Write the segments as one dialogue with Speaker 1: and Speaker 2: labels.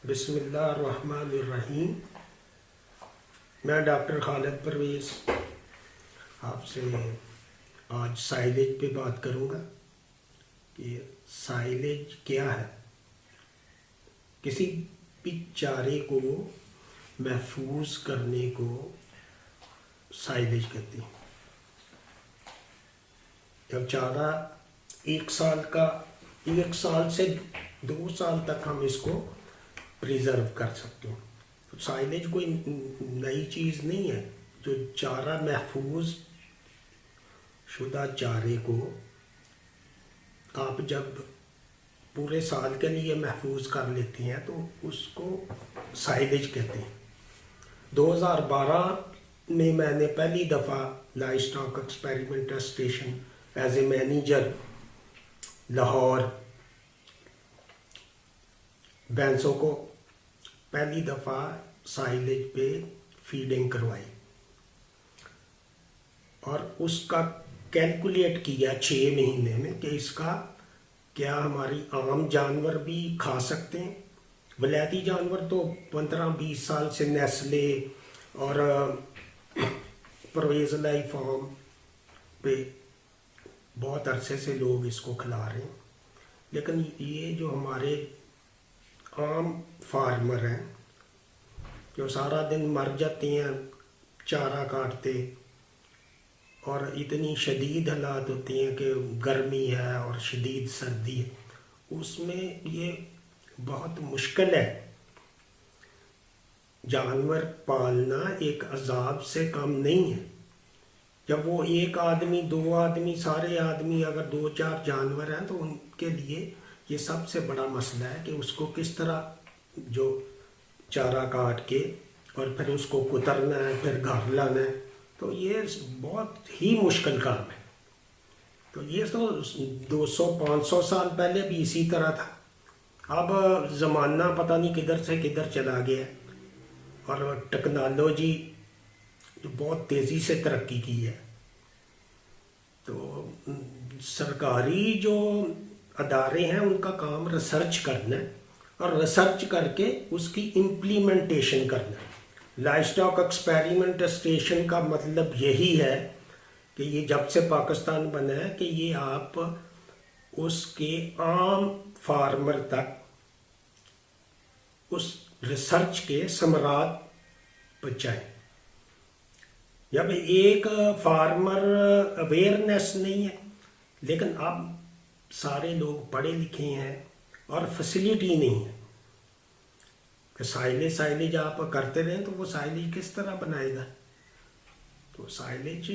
Speaker 1: बिस्मिल्लाहिर्रहमानिर्रहीम। मैं डॉक्टर खालिद परवेज़ आपसे आज साइलेज पे बात करूँगा कि साइलेज क्या है। किसी भी चारे को महफूज करने को साइलेज कहते हैं। जब चारा 1 साल से 2 साल तक हम इसको प्रिजर्व कर सकते हैं। तो साइलेज कोई नई चीज़ नहीं है। जो चारा महफूज शुदा चारे को आप जब पूरे साल के लिए महफूज कर लेते हैं तो उसको साइलेज कहते हैं। 2012 में मैंने पहली दफ़ा livestock experimental station as a manager Lahore भैंसों को पहली दफ़ा साइलेज पे फीडिंग करवाई और उसका कैलकुलेट किया 6 महीने में कि इसका क्या हमारी आम जानवर भी खा सकते हैं। वलैती जानवर तो 15-20 साल से नेस्ले और परवेज़ लाई फार्म पे बहुत अरसे से लोग इसको खिला रहे हैं, लेकिन ये जो हमारे आम फार्मर हैं जो सारा दिन मर जाते हैं चारा काटते, और इतनी शदीद हालात होती हैं कि गर्मी है और शदीद सर्दी है, उसमें ये बहुत मुश्किल है। जानवर पालना एक अजाब से कम नहीं है। जब वो एक आदमी 2 आदमी सारे आदमी अगर 2-4 जानवर हैं तो उनके लिए ये सबसे बड़ा मसला है कि उसको किस तरह जो चारा काट के और फिर उसको कुतरना है, फिर घर लाना है, तो ये बहुत ही मुश्किल काम है। तो ये तो 200-500 साल पहले भी इसी तरह था। अब ज़माना पता नहीं किधर से किधर चला गया और टेक्नोलॉजी बहुत तेज़ी से तरक्की की है। तो सरकारी जो अदारे हैं उनका काम रिसर्च करना है और रिसर्च करके उसकी इम्प्लीमेंटेशन करना है। लाइव स्टॉक एक्सपेरिमेंट स्टेशन का मतलब यही है कि ये जब से पाकिस्तान बना है कि ये आप उसके आम फार्मर तक उस रिसर्च के समरात पहुँचाएं। जब एक फार्मर अवेयरनेस नहीं है, लेकिन अब सारे लोग पढ़े लिखे हैं और फैसिलिटी नहीं है कि साइलेज आप करते रहें तो वो साइलेज किस तरह बनाएगा। तो साइलेज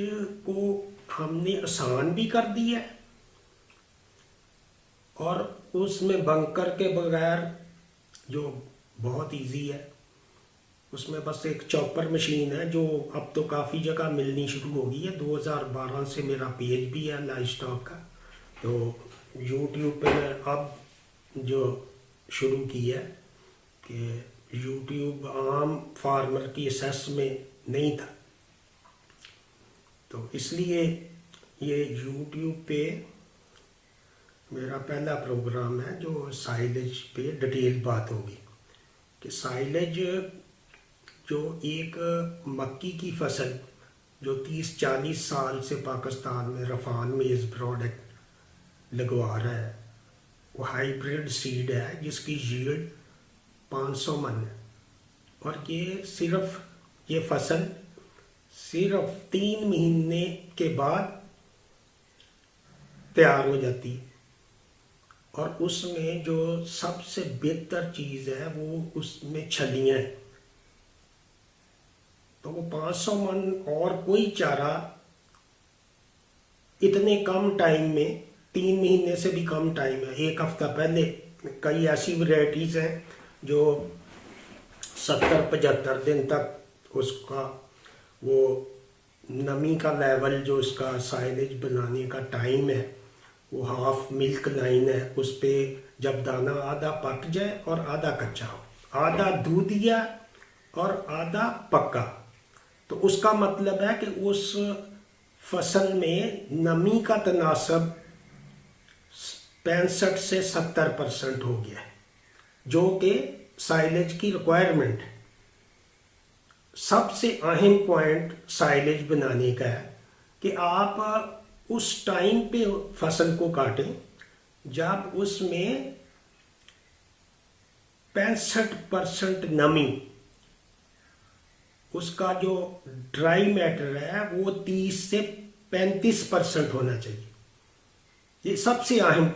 Speaker 1: को हमने आसान भी कर दिया है और उसमें बंकर के बगैर जो बहुत इजी है, उसमें बस एक चॉपर मशीन है जो अब तो काफ़ी जगह मिलनी शुरू हो गई है। 2012 से मेरा पेज भी है लाइव स्टॉक का, तो यूट्यूब पे मैं अब जो शुरू किया है कि यूट्यूब आम फार्मर की एसेस में नहीं था, तो इसलिए ये यूट्यूब पे मेरा पहला प्रोग्राम है जो साइलेज पे डिटेल बात होगी कि साइलेज जो एक मक्की की फसल जो 30-40 साल से पाकिस्तान में रफान मेज़ प्रोडक्ट लगवा रहा है, वो हाइब्रिड सीड है जिसकी यील्ड 500 मन है और ये फसल सिर्फ 3 महीने के बाद तैयार हो जाती है। और उसमें जो सबसे बेहतर चीज़ है वो उसमें छलियाँ हैं। तो वो 500 मन और कोई चारा इतने कम टाइम में, 3 महीने से भी कम टाइम है, 1 हफ्ता पहले कई ऐसी वैरायटीज़ हैं जो 70-75 दिन तक उसका वो नमी का लेवल जो उसका साइलेज बनाने का टाइम है वो हाफ मिल्क लाइन है। उस पर जब दाना आधा पक जाए और आधा कच्चा हो, आधा दूधिया और आधा पक्का, तो उसका मतलब है कि उस फसल में नमी का तनासब 65 से 70% हो गया है, जो कि साइलेज की रिक्वायरमेंट है। सबसे अहम पॉइंट साइलेज बनाने का है कि आप उस टाइम पे फसल को काटें जब उसमें 65% नमी, उसका जो ड्राई मैटर है वो 30 से 35% होना चाहिए। ये सबसे अहम।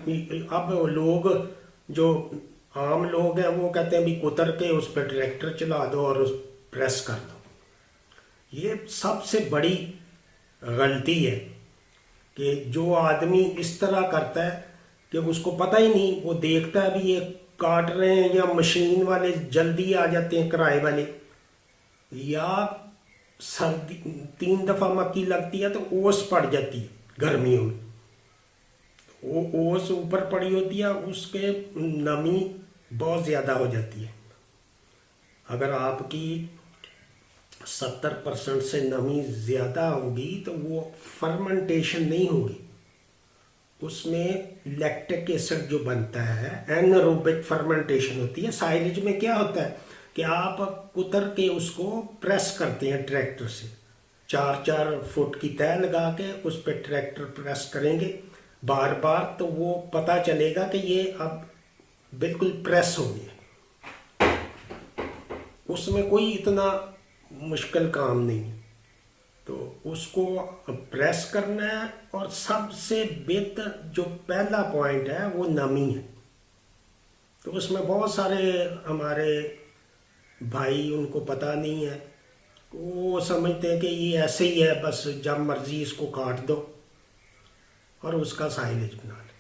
Speaker 1: अब लोग जो आम लोग हैं वो कहते हैं भी कुतर के उस पर ट्रैक्टर चला दो और उस प्रेस कर दो। ये सबसे बड़ी गलती है कि जो आदमी इस तरह करता है कि उसको पता ही नहीं, वो देखता है भी ये काट रहे हैं या मशीन वाले जल्दी आ जाते हैं किराए वाले, या सर्दी 3 दफ़ा मक्की लगती है तो ओस पड़ जाती है गर्मियों में, वो ओस ऊपर पड़ी होती है, उसके नमी बहुत ज़्यादा हो जाती है। अगर आपकी 70% से नमी ज़्यादा होगी तो वो फर्मेंटेशन नहीं होगी, उसमें लैक्टिक एसिड जो बनता है एनारोबिक फर्मेंटेशन होती है। साइलेज में क्या होता है कि आप कुतर के उसको प्रेस करते हैं ट्रैक्टर से, 4-4 फुट की तह लगा के उस पर ट्रैक्टर प्रेस करेंगे बार बार, तो वो पता चलेगा कि ये अब बिल्कुल प्रेस हो गया। उसमें कोई इतना मुश्किल काम नहीं है, तो उसको प्रेस करना है। और सबसे बेहतर जो पहला पॉइंट है वो नमी है। तो उसमें बहुत सारे हमारे भाई उनको पता नहीं है, वो समझते हैं कि ये ऐसे ही है, बस जब मर्जी इसको काट दो और उसका साइलेज बना ले।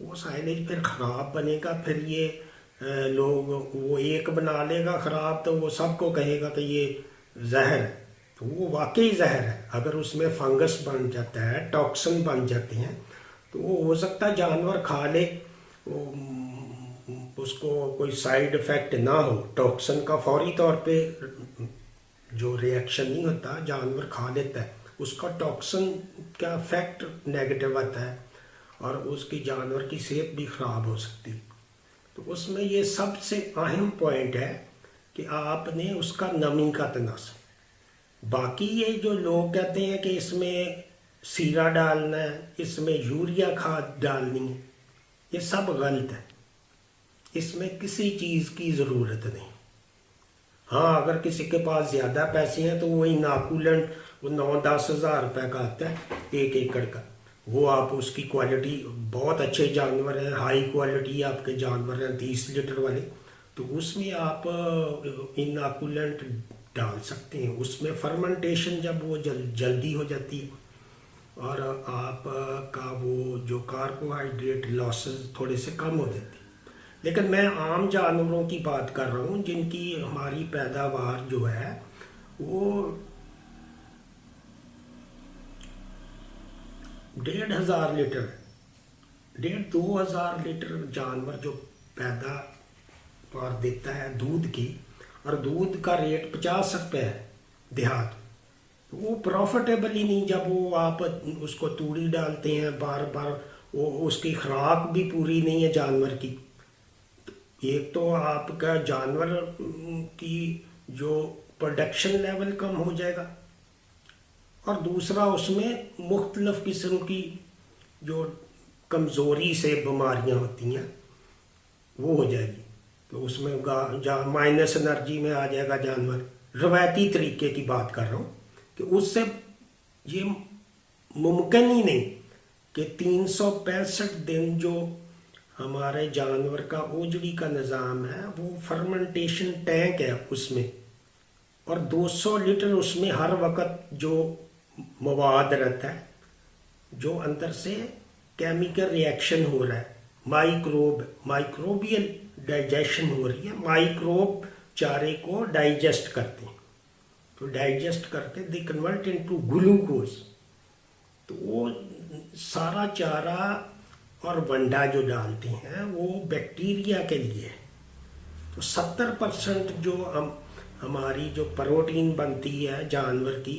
Speaker 1: वो साइलेज फिर ख़राब बनेगा, फिर ये लोग, वो एक बना लेगा ख़राब तो वो सबको कहेगा कि ये जहर है, तो वो वाकई जहर है। अगर उसमें फंगस बन जाता है, टॉक्सिन बन जाते हैं, तो वो हो सकता है जानवर खा ले, उसको कोई साइड इफ़ेक्ट ना हो। टॉक्सिन का फौरी तौर पे जो रिएक्शन नहीं होता, जानवर खा लेता है, उसका टॉक्सिन का इफेक्ट नेगेटिव आता है और उसकी जानवर की सेहत भी ख़राब हो सकती है। तो उसमें ये सबसे अहम पॉइंट है कि आपने उसका नमी का तनासब। बाकी ये जो लोग कहते हैं कि इसमें सीरा डालना है, इसमें यूरिया खाद डालनी है, ये सब गलत है। इसमें किसी चीज़ की ज़रूरत नहीं। हाँ, अगर किसी के पास ज़्यादा पैसे हैं तो वही इनाकुलेंट, वो 9-10 हज़ार रुपये का आता है 1 एकड़ का, वो आप उसकी क्वालिटी, बहुत अच्छे जानवर हैं, हाई क्वालिटी आपके जानवर हैं 30 लीटर वाले, तो उसमें आप इनाकुलेंट डाल सकते हैं। उसमें फर्मेंटेशन जब वो जल्दी हो जाती है और आपका वो जो कार्बोहाइड्रेट लॉसेस थोड़े से कम हो जाते हैं। लेकिन मैं आम जानवरों की बात कर रहा हूँ जिनकी हमारी पैदावार जो है वो 1,500 लीटर, 1,500-2 हज़ार लीटर जानवर जो पैदावार देता है दूध की, और दूध का रेट 50 रुपये है देहात, तो वो प्रॉफिटेबल ही नहीं। जब वो आप उसको तूड़ी डालते हैं बार बार, वो उसकी खुराक भी पूरी नहीं है जानवर की। एक तो आपका जानवर की जो प्रोडक्शन लेवल कम हो जाएगा, और दूसरा उसमें मुख्तलिफ किस्म की जो कमज़ोरी से बीमारियां होती हैं वो हो जाएगी। तो उसमें माइनस एनर्जी में आ जाएगा जानवर। रवायती तरीके की बात कर रहा हूँ कि उससे ये मुमकिन ही नहीं कि 365 दिन जो हमारे जानवर का ओजड़ी का निज़ाम है वो फर्मेंटेशन टैंक है उसमें, और 200 लीटर उसमें हर वक्त जो मवाद रहता है, जो अंदर से केमिकल रिएक्शन हो रहा है, माइक्रोबियल डाइजेशन हो रही है, माइक्रोब चारे को डाइजेस्ट करते हैं, तो डाइजेस्ट करके दे कन्वर्ट इनटू ग्लूकोज। तो वो सारा चारा और वंडा जो डालते हैं वो बैक्टीरिया के लिए है। तो 70% जो हमारी जो प्रोटीन बनती है जानवर की,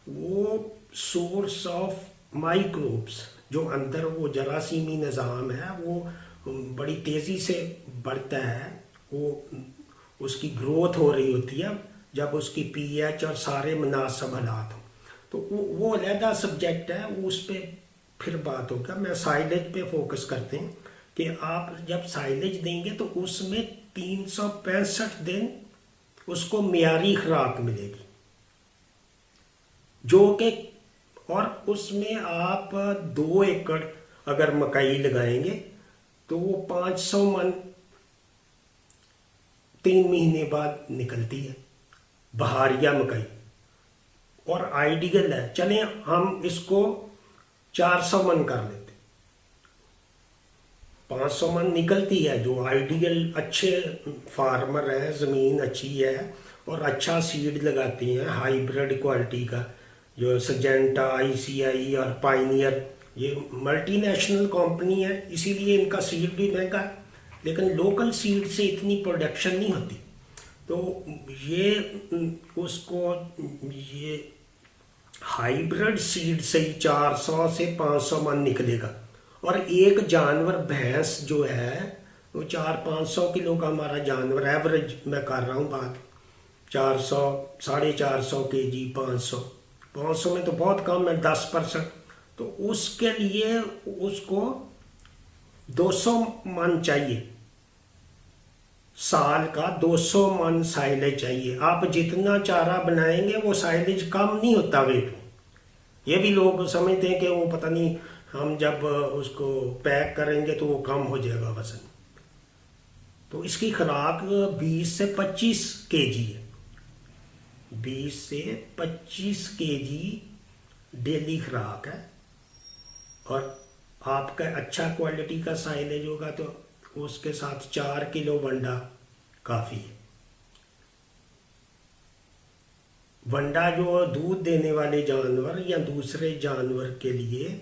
Speaker 1: वो सोर्स ऑफ माइक्रोब्स, जो अंदर वो जरासीमी निज़ाम है वो बड़ी तेज़ी से बढ़ता है, वो उसकी ग्रोथ हो रही होती है, जब उसकी पीएच और सारे मुनासिब हालात हों। तो वो अलहदा सब्जेक्ट है, वो उस पर फिर बात होगा। मैं साइलेज पे फोकस करते हैं कि आप जब साइलेज देंगे तो उसमें 365 दिन उसको मियारी खुराक मिलेगी, जो कि, और उसमें आप 2 एकड़ अगर मकई लगाएंगे तो वो 500 मन 3 महीने बाद निकलती है, बहारिया मकई। और आइडियल है, चलें हम इसको 400 मन कर लेते, 500 मन निकलती है, जो आइडियल अच्छे फार्मर है, ज़मीन अच्छी है और अच्छा सीड लगाती हैं हाइब्रिड क्वालिटी का, जो सजेंटा, ICI और पाइनियर, ये मल्टीनेशनल कंपनी है, इसीलिए इनका सीड भी महंगा है, लेकिन लोकल सीड से इतनी प्रोडक्शन नहीं होती। तो ये हाइब्रिड सीड से ही 400 से 500 मन निकलेगा। और एक जानवर भैंस जो है वो 400-500 किलो का हमारा जानवर, एवरेज मैं कर रहा हूँ बात, 400 450 kg, 500 में तो बहुत कम है, 10%। तो उसके लिए उसको 200 मन चाहिए, साल का 200 मन साइलेज चाहिए। आप जितना चारा बनाएंगे वो साइलेज कम नहीं होता वेट में। ये भी लोग समझते हैं कि वो पता नहीं, हम जब उसको पैक करेंगे तो वो कम हो जाएगा वजन। तो इसकी खुराक 20 से 25 kg है, 20 से 25 kg डेली खुराक है। और आपका अच्छा क्वालिटी का साइलेज होगा तो उसके साथ 4 किलो वंडा काफ़ी है। वंडा जो दूध देने वाले जानवर या दूसरे जानवर के लिए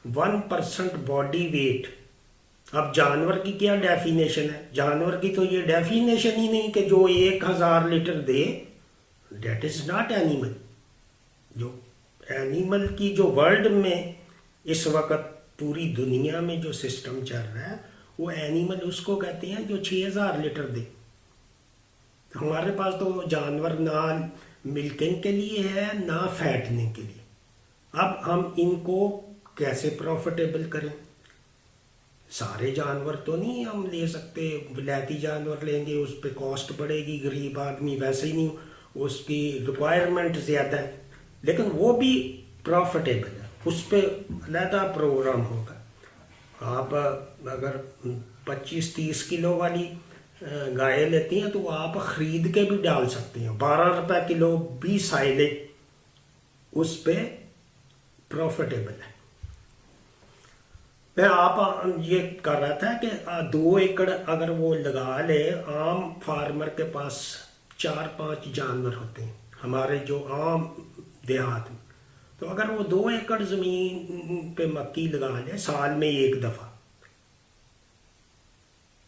Speaker 1: 1% बॉडी वेट। अब जानवर की क्या डेफिनेशन है? जानवर की तो ये डेफिनेशन ही नहीं कि जो 1000 लीटर दे, डेट इज नॉट एनिमल। जो एनिमल की जो वर्ल्ड में इस वक्त पूरी दुनिया में जो सिस्टम चल रहा है, वो एनिमल उसको कहते हैं जो 6000 लीटर दे। हमारे पास तो जानवर ना मिल्किंग के लिए है ना फैटने के लिए। अब हम इनको कैसे प्रॉफिटेबल करें? सारे जानवर तो नहीं हम ले सकते, विलायती जानवर लेंगे उस पर कॉस्ट बढ़ेगी, गरीब आदमी वैसे ही नहीं, उसकी रिक्वायरमेंट ज़्यादा है, लेकिन वो भी प्रॉफिटेबल है, उस पर अलहदा प्रोग्राम होगा। आप अगर 25-30 किलो वाली गाय लेती हैं तो आप ख़रीद के भी डाल सकते हैं, 12 रुपये किलो भी साइलेज उस पर प्रॉफिटेबल है। मैं आप ये कर रहा था कि 2 एकड़ अगर वो लगा ले, आम फार्मर के पास 4-5 जानवर होते हैं हमारे जो आम देहात में, तो अगर वो 2 एकड़ ज़मीन पे मक्की लगा ले साल में एक दफ़ा,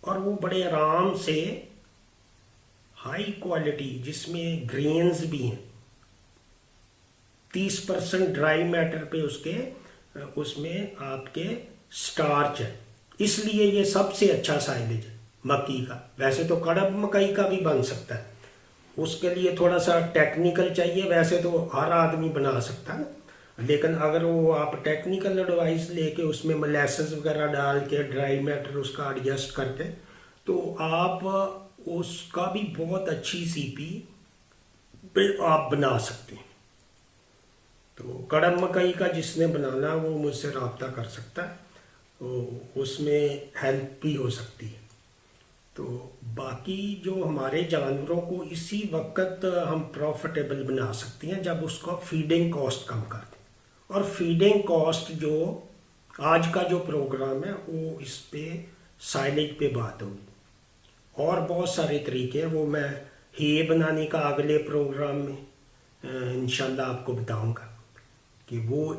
Speaker 1: और वो बड़े आराम से हाई क्वालिटी जिसमें ग्रेन्स भी हैं, 30% ड्राई मैटर पे उसमें आपके स्टार्च है, इसलिए ये सबसे अच्छा साइलेज है मक्की का। वैसे तो कड़ब मकई का भी बन सकता है, उसके लिए थोड़ा सा टेक्निकल चाहिए, वैसे तो हर आदमी बना सकता है, लेकिन अगर वो आप टेक्निकल एडवाइस लेके उसमें मोलेसेस वगैरह डाल के ड्राई मैटर उसका एडजस्ट करके, तो आप उसका भी बहुत अच्छी सीपी आप बना सकते हैं। तो कड़म मकई का जिसने बनाना वो मुझसे रब्ता कर सकता है, तो उसमें हेल्प भी हो सकती है। तो बाकी जो हमारे जानवरों को इसी वक्त हम प्रॉफिटेबल बना सकते हैं जब उसका फीडिंग कॉस्ट कम कर दें। और फीडिंग कॉस्ट जो आज का जो प्रोग्राम है वो इस पे साइलेज पे बात होगी, और बहुत सारे तरीके हैं, वो मैं हे बनाने का अगले प्रोग्राम में इंशाल्लाह आपको बताऊंगा कि वो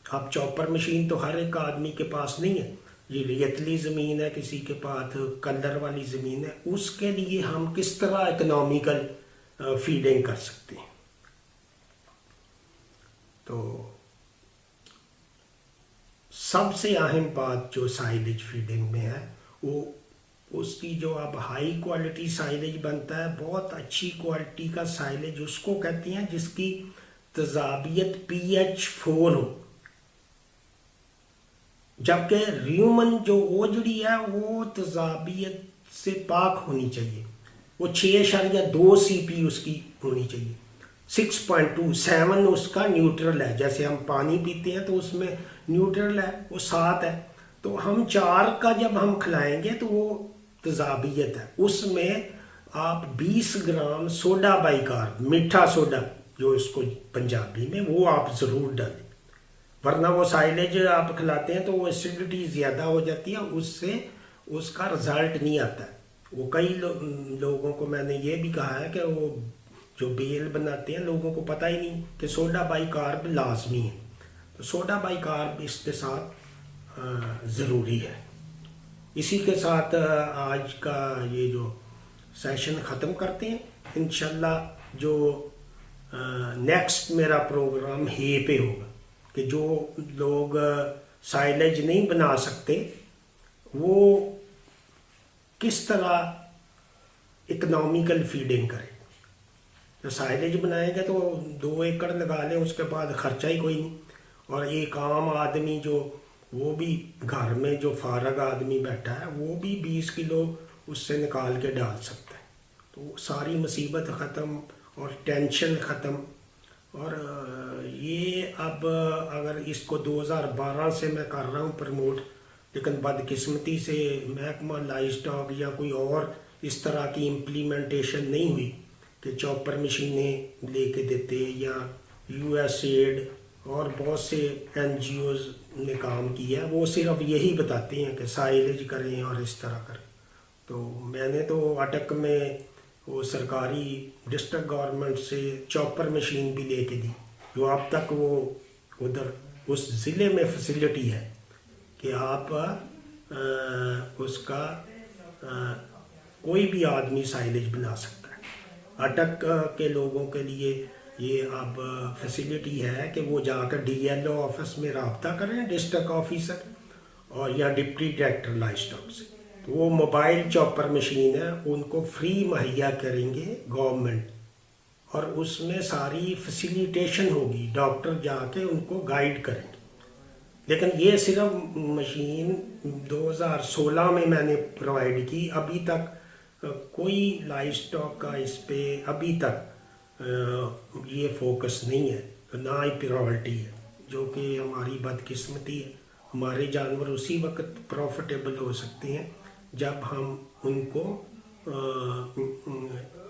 Speaker 1: अब चॉपर मशीन तो हर एक आदमी के पास नहीं है, ये रेतली ज़मीन है, किसी के पास कलर वाली ज़मीन है, उसके लिए हम किस तरह इकोनॉमिकल फीडिंग कर सकते हैं। तो सबसे अहम बात जो साइलेज फीडिंग में है वो उसकी जो अब हाई क्वालिटी साइलेज बनता है, बहुत अच्छी क्वालिटी का साइलेज उसको कहते हैं जिसकी तजाबियत pH 4 हो। जबकि र्यूमन जो ओजड़ी है वो तजाबियत से पाक होनी चाहिए, वो 6.2 CP उसकी होनी चाहिए। 6.2 7 उसका न्यूट्रल है, जैसे हम पानी पीते हैं तो उसमें न्यूट्रल है, वो 7 है। तो हम 4 का जब हम खिलाएंगे तो वो तजाबियत है। उसमें आप 20 ग्राम सोडा बाइकार्ब, मीठा सोडा जो इसको पंजाबी में, वो आप ज़रूर डालें, वरना वो साइलेज आप खिलाते हैं तो वो एसिडिटी ज़्यादा हो जाती है, उससे उसका रिजल्ट नहीं आता है। वो कई लोगों को मैंने ये भी कहा है कि वो जो बेल बनाते हैं लोगों को पता ही नहीं कि सोडा बाइकार्ब लाजमी है। तो सोडा बाइकार्ब इसके साथ ज़रूरी है। इसी के साथ आज का ये जो सेशन ख़त्म करते हैं। इंशाल्लाह जो नेक्स्ट मेरा प्रोग्राम हे पे होगा कि जो लोग साइलेज नहीं बना सकते वो किस तरह इकोनॉमिकल फीडिंग करें। तो साइलेज बनाएंगे तो 2 एकड़ लगा लें, उसके बाद खर्चा ही कोई नहीं। और एक आम आदमी जो वो भी घर में जो फारग आदमी बैठा है वो भी 20 किलो उससे निकाल के डाल सकता है। तो सारी मुसीबत ख़त्म और टेंशन ख़त्म। और ये अब अगर इसको 2012 से मैं कर रहा हूँ प्रमोट, लेकिन बदकिस्मती से महकमा लाइव स्टॉक या कोई और इस तरह की इम्प्लीमेंटेशन नहीं हुई कि चॉपर मशीनें लेके देते, या USAID और बहुत से NGOs ने काम किया है, वो सिर्फ यही बताते हैं कि साइलेज करें और इस तरह करें। तो मैंने तो अटक में वो सरकारी डिस्ट्रिक्ट गवर्नमेंट से चॉपर मशीन भी लेके दी, जो अब तक वो उधर उस ज़िले में फैसिलिटी है कि आप उसका कोई भी आदमी साइलेज बना सकता है। अटक के लोगों के लिए ये अब फैसिलिटी है कि वो जाकर DLO ऑफिस में रब्ता करें, डिस्ट्रिक्ट ऑफिसर और या डिप्टी डायरेक्टर लाइव स्टॉक से, तो वो मोबाइल चॉपर मशीन है उनको फ्री मुहैया करेंगे गवर्नमेंट, और उसमें सारी फैसिलिटेशन होगी, डॉक्टर जाके उनको गाइड करेंगे। लेकिन ये सिर्फ मशीन 2016 में मैंने प्रोवाइड की, अभी तक कोई लाइव स्टॉक का इस पे अभी तक ये फोकस नहीं है, ना ही प्रायोरिटी है, जो कि हमारी बदकिस्मती है। हमारे जानवर उसी वक्त प्रॉफिटेबल हो सकते हैं जब हम उनको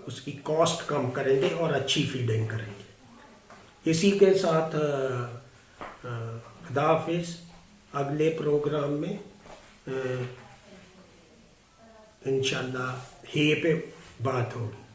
Speaker 1: उसकी कॉस्ट कम करेंगे और अच्छी फीडिंग करेंगे। इसी के साथ खुदा हाफिज़। अगले प्रोग्राम में इंशाल्लाह हे पे बात होगी।